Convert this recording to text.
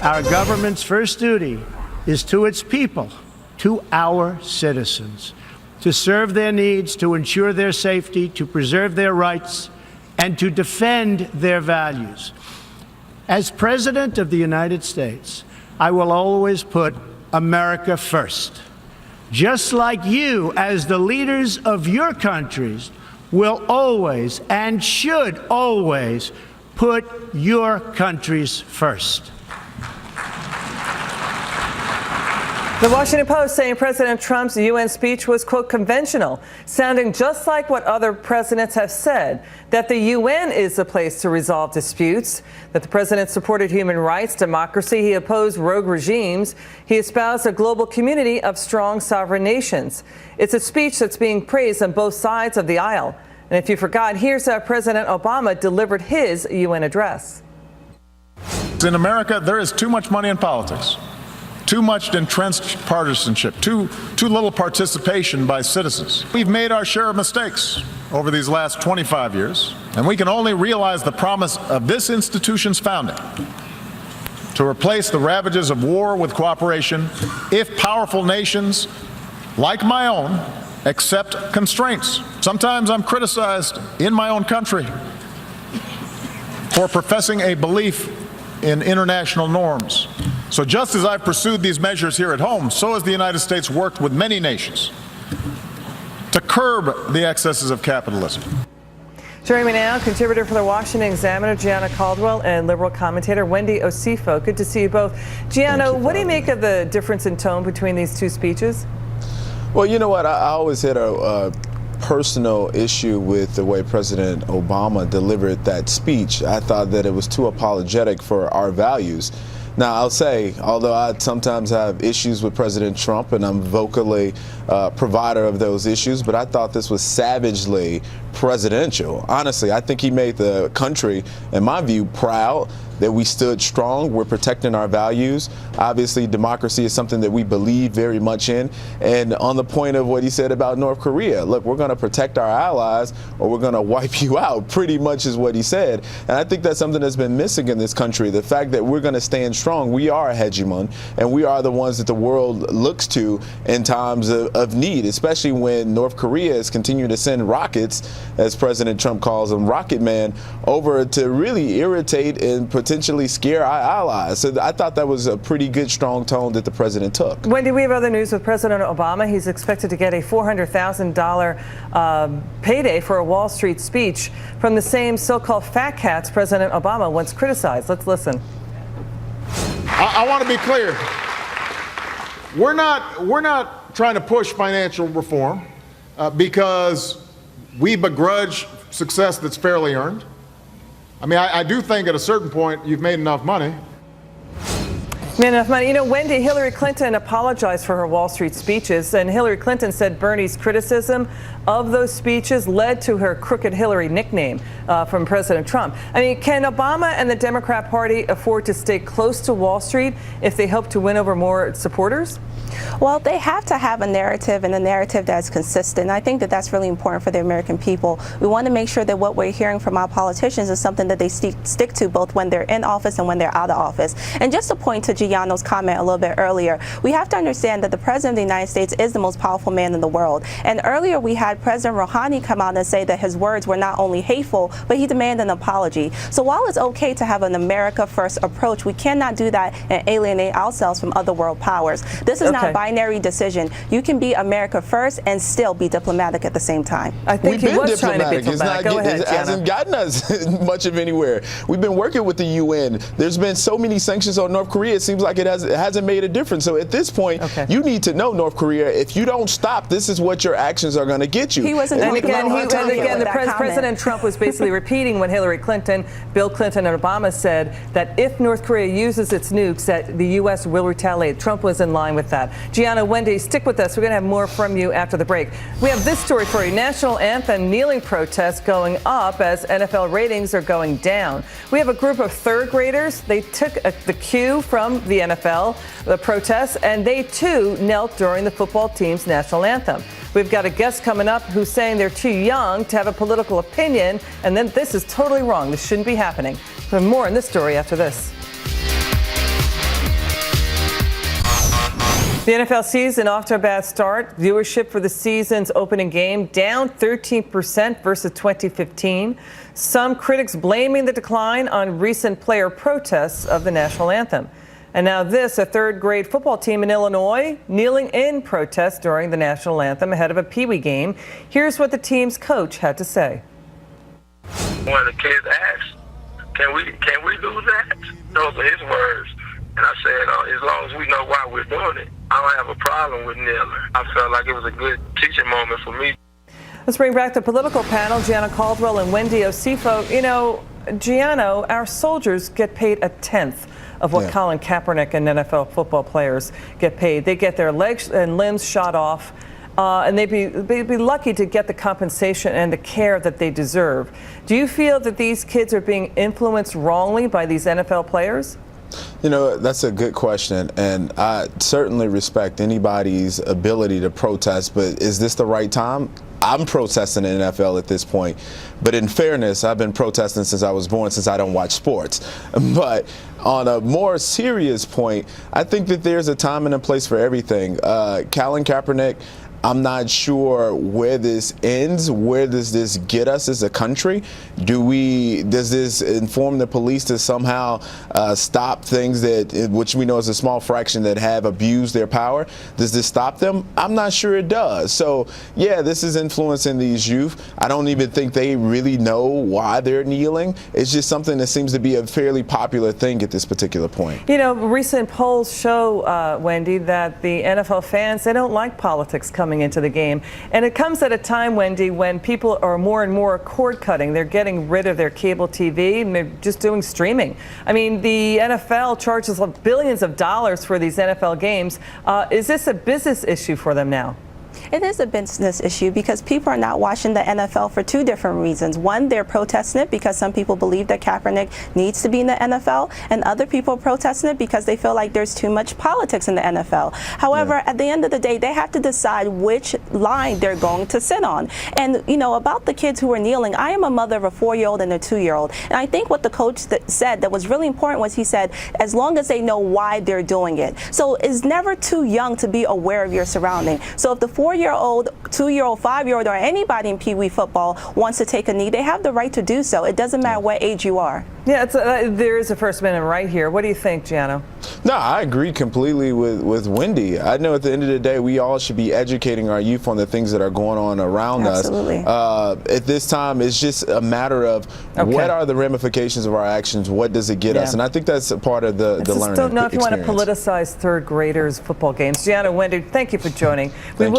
Our government's first duty is to its people, to our citizens, to serve their needs, to ensure their safety, to preserve their rights, and to defend their values. As President of the United States, I will always put America first, just like you, as the leaders of your countries, will always and should always put your countries first. The Washington Post saying President Trump's UN speech was, quote, conventional, sounding just like what other presidents have said, that the UN is the place to resolve disputes, that the president supported human rights, democracy, he opposed rogue regimes, he espoused a global community of strong sovereign nations. It's a speech that's being praised on both sides of the aisle. And if you forgot, here's how President Obama delivered his UN address. In America, there is too much money in politics. Too much entrenched partisanship, too little participation by citizens. We've made our share of mistakes over these last 25 years, and we can only realize the promise of this institution's founding to replace the ravages of war with cooperation if powerful nations, like my own, accept constraints. Sometimes I'm criticized in my own country for professing a belief in international norms. So just as I've pursued these measures here at home, so has the United States worked with many nations to curb the excesses of capitalism. Joining me now, contributor for the Washington Examiner, Gianna Caldwell, and liberal commentator Wendy Osefo. Good to see you both. Gianna, what do you make of the difference in tone between these two speeches? Well, you know what? I always had a personal issue with the way President Obama delivered that speech. I thought that it was too apologetic for our values. Now, I'll say, although I sometimes have issues with President Trump, and I'm vocally provider of those issues, but I thought this was savagely presidential. Honestly, I think he made the country, in my view, proud that we stood strong. We're protecting our values. Obviously, democracy is something that we believe very much in. And on the point of what he said about North Korea, look, we're going to protect our allies or we're going to wipe you out, pretty much is what he said. And I think that's something that's been missing in this country, the fact that we're going to stand strong. We are a hegemon, and we are the ones that the world looks to in times of need, especially when North Korea is continuing to send rockets, as President Trump calls them, Rocket Man, over to really irritate and potentially scare our allies. So I thought that was a pretty good, strong tone that the president took. Wendy, we have other news with President Obama. He's expected to get a $400,000 payday for a Wall Street speech from the same so-called fat cats President Obama once criticized. Let's listen. I want to be clear. We're not trying to push financial reform because we begrudge success that's fairly earned. I mean, I do think at a certain point you've made enough money. Made enough money. You know, Wendy, Hillary Clinton apologized for her Wall Street speeches, and Hillary Clinton said Bernie's criticism of those speeches led to her Crooked Hillary nickname from President Trump. I mean, can Obama and the Democrat Party afford to stay close to Wall Street if they hope to win over more supporters? Well, they have to have a narrative, and a narrative that's consistent. I think that that's really important for the American people. We want to make sure that what we're hearing from our politicians is something that they stick to both when they're in office and when they're out of office. And just to point to Gianno's comment a little bit earlier, we have to understand that the President of the United States is the most powerful man in the world. And earlier we had President Rouhani come out and say that his words were not only hateful, but he demanded an apology. So while it's okay to have an America first approach, we cannot do that and alienate ourselves from other world powers. This is not a binary decision. You can be America first and still be diplomatic at the same time. I think he was trying to be diplomatic. Go ahead, It hasn't gotten us much of anywhere. We've been working with the UN. There's been so many sanctions on North Korea, it seems like it hasn't made a difference. So at this point, you need to know, North Korea, if you don't stop, this is what your actions are going to get you. He wasn't and again, President Trump was basically repeating what Hillary Clinton, Bill Clinton, and Obama said, that if North Korea uses its nukes, that the U.S. will retaliate. Trump was in line with that. Gianna, Wendy, stick with us. We're going to have more from you after the break. We have this story for you. National anthem kneeling protests going up as NFL ratings are going down. We have a group of third graders. They took the cue from the NFL, the protests, and they too knelt during the football team's national anthem. We've got a guest coming up who's saying they're too young to have a political opinion, and then this is totally wrong. This shouldn't be happening. For more on this story after this. The NFL season off to a bad start. Viewership for the season's opening game down 13% versus 2015. Some critics blaming the decline on recent player protests of the national anthem. And now this, a third-grade football team in Illinois kneeling in protest during the national anthem ahead of a Pee Wee game. Here's what the team's coach had to say. One of the kids asked, can we do that? Those are his words. And I said, as long as we know why we're doing it, I don't have a problem with kneeling. I felt like it was a good teaching moment for me. Let's bring back the political panel, Gianna Caldwell and Wendy Osefo. You know, Gianna, our soldiers get paid a tenth of what Colin Kaepernick and NFL football players get paid. They get their legs and limbs shot off, and they'd be lucky to get the compensation and the care that they deserve. Do you feel that these kids are being influenced wrongly by these NFL players? You know, that's a good question, and I certainly respect anybody's ability to protest, but is this the right time? I'm protesting the NFL at this point, but in fairness, I've been protesting since I was born, since I don't watch sports. But on a more serious point, I think that there's a time and a place for everything. Colin Kaepernick, I'm not sure where this ends. Where does this get us as a country? Does this inform the police to somehow stop things which we know is a small fraction that have abused their power? Does this stop them? I'm not sure it does. So yeah, this is influencing these youth. I don't even think they really know why they're kneeling. It's just something that seems to be a fairly popular thing at this particular point. You know, recent polls show, Wendy, that the NFL fans, they don't like politics coming into the game. And it comes at a time, Wendy, when people are more and more cord cutting. They're getting rid of their cable TV and they're just doing streaming. I mean, the NFL charges billions of dollars for these NFL games. Is this a business issue for them now? It is a business issue because people are not watching the NFL for two different reasons. One, they're protesting it because some people believe that Kaepernick needs to be in the NFL, and other people are protesting it because they feel like there's too much politics in the NFL. However, at the end of the day, they have to decide which line they're going to sit on. And, you know, about the kids who are kneeling, I am a mother of a 4-year-old and a 2-year-old. And I think what the coach said that was really important was he said, as long as they know why they're doing it. So it's never too young to be aware of your surrounding. So if the 4-year-old, 2-year-old, 5-year-old, or anybody in Pee Wee football wants to take a knee, they have the right to do so. It doesn't matter what age you are. Yeah, there is a First Amendment right here. What do you think, Gianna? No, I agree completely with Wendy. I know at the end of the day, we all should be educating our youth on the things that are going on around Absolutely. us. At this time, it's just a matter of what are the ramifications of our actions? What does it get us? And I think that's a part of the learning experience. I just don't know if you want to politicize third graders' football games. Gianna, Wendy, thank you for joining. Thank you.